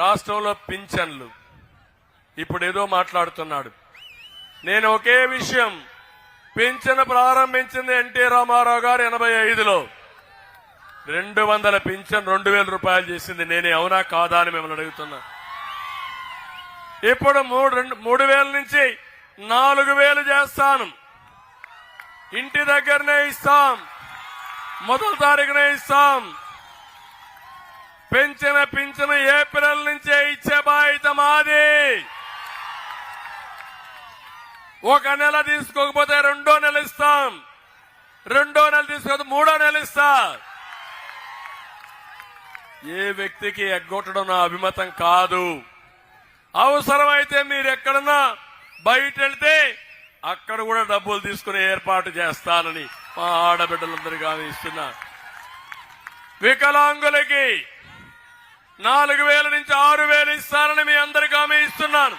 రాష్ట్రంలో పింఛన్లు ఇప్పుడు ఏదో మాట్లాడుతున్నాడు. నేను ఒకే విషయం, పింఛను ప్రారంభించింది ఎన్టీ రామారావు గారు 85లో 200 పింఛన్ 2000 రూపాయలు చేసింది నేనే. అవునా కాదా అని మిమ్మల్ని అడుగుతున్నా. ఇప్పుడు 3000 నుంచి 4000 చేస్తాను. ఇంటి దగ్గరనే ఇస్తాం, మొదటి తారీఖునే ఇస్తాం. పెంచిన పింఛను ఏప్రిల్ నుంచే ఇచ్చే బాధ్యత మాది. ఒక నెల తీసుకోకపోతే 2వ నెల ఇస్తాం, 2వ నెల తీసుకోకపోతే 3వ నెల ఇస్తా. ఏ వ్యక్తికి ఎగ్గొట్టడం నా అభిమతం కాదు. అవసరమైతే మీరు ఎక్కడన్నా బయట వెళ్తే అక్కడ కూడా డబ్బులు తీసుకుని ఏర్పాటు చేస్తానని మా ఆడబిడ్డలందరికీ హామీ ఇస్తున్నా. వికలాంగులకి 4000 నుంచి 6000 ఇస్తానని మీ అందరికీ హామీ ఇస్తున్నాను.